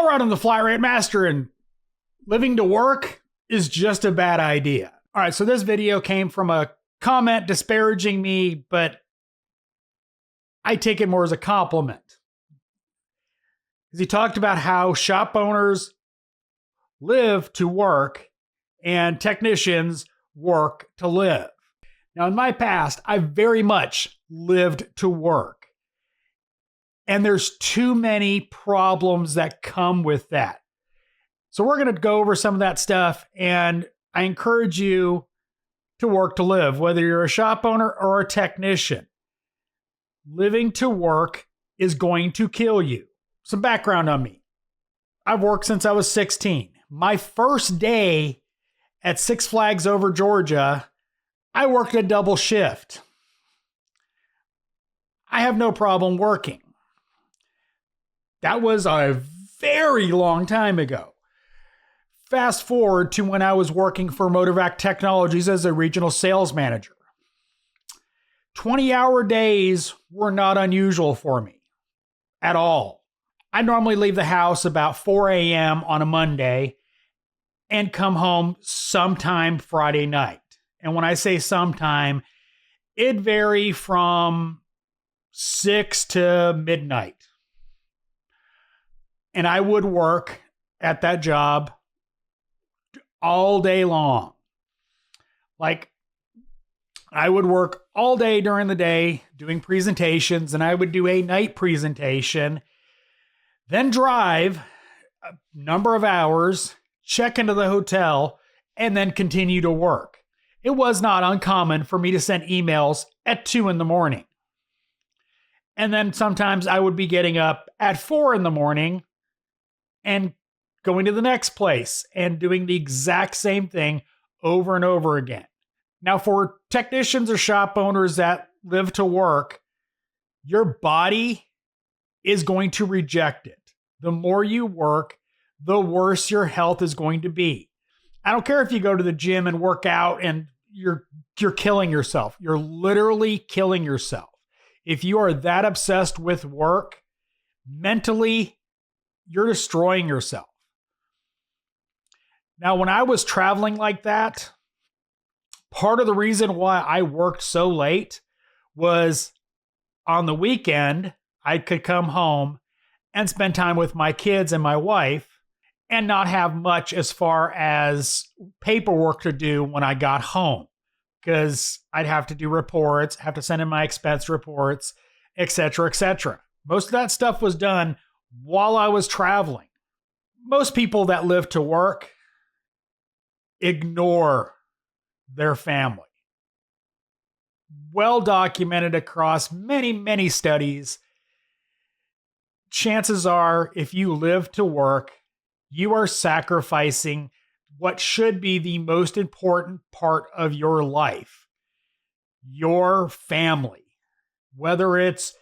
All right, I'm the flatratemaster, and living to work is just a bad idea. All right, so this video came from a comment disparaging me, but I take it more as a compliment. Because he talked about how shop owners live to work and technicians work to live. Now, in my past, I very much lived to work. And there's too many problems that come with that. So we're going to go over some of that stuff, and I encourage you to work to live, whether you're a shop owner or a technician. Living to work is going to kill you. Some background on me. I've worked since I was 16. My first day at Six Flags Over Georgia, I worked a double shift. I have no problem working. That was a very long time ago. Fast forward to when I was working for Motorvac Technologies as a regional sales manager. 20-hour days were not unusual for me at all. I normally leave the house about 4 a.m. on a Monday and come home sometime Friday night. And when I say sometime, it varied from 6 to midnight. And I would work at that job all day long. Like, I would work all day during the day doing presentations, and I would do a night presentation, then drive a number of hours, check into the hotel, and then continue to work. It was not uncommon for me to send emails at 2 a.m. And then sometimes I would be getting up at 4 a.m. and going to the next place and doing the exact same thing over and over again. Now, for technicians or shop owners that live to work, your body is going to reject it. The more you work, the worse your health is going to be. I don't care if you go to the gym and work out and you're killing yourself. You're literally killing yourself. If you are that obsessed with work, mentally, you're destroying yourself. Now, when I was traveling like that, part of the reason why I worked so late was on the weekend, I could come home and spend time with my kids and my wife and not have much as far as paperwork to do when I got home, because I'd have to do reports, have to send in my expense reports, etc., etc. Most of that stuff was done while I was traveling. Most people that live to work ignore their family. Well documented across many, many studies. Chances are, if you live to work, you are sacrificing what should be the most important part of your life, your family. Whether it's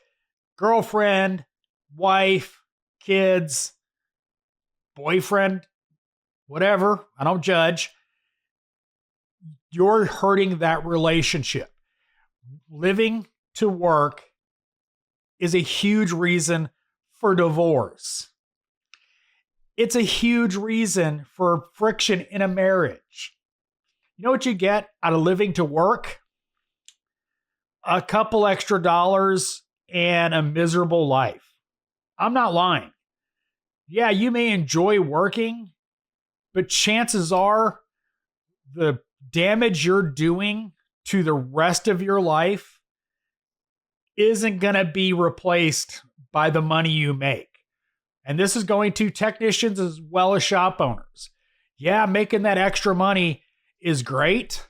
girlfriend, wife, kids, boyfriend, whatever, I don't judge. You're hurting that relationship. Living to work is a huge reason for divorce. It's a huge reason for friction in a marriage. You know what you get out of living to work? A couple extra dollars and a miserable life. I'm not lying. Yeah, you may enjoy working, but chances are the damage you're doing to the rest of your life isn't going to be replaced by the money you make. And this is going to technicians as well as shop owners. Yeah, making that extra money is great.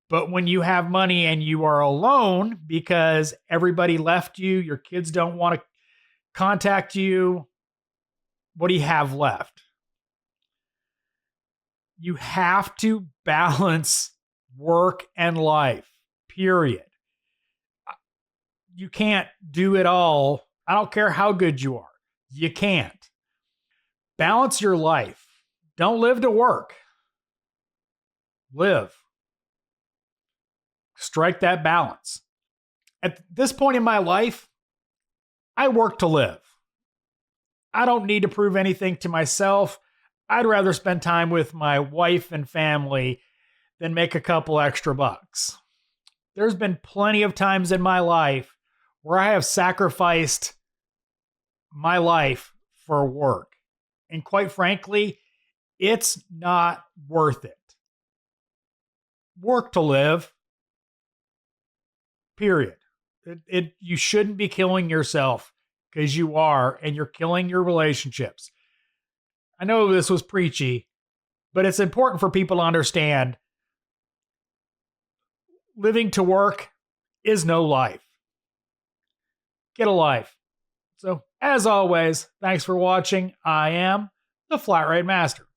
But when you have money and you are alone because everybody left you, your kids don't want to contact you, what do you have left? You have to balance work and life, period. You can't do it all. I don't care how good you are. You can't. Balance your life. Don't live to work. Live. Strike that balance. At this point in my life, I work to live. I don't need to prove anything to myself. I'd rather spend time with my wife and family than make a couple extra bucks. There's been plenty of times in my life where I have sacrificed my life for work. And quite frankly, it's not worth it. Work to live. Period. You shouldn't be killing yourself, because you are, and you're killing your relationships. I know this was preachy, but it's important for people to understand living to work is no life. Get a life. So, as always, thanks for watching. I am the Flat Rate Master.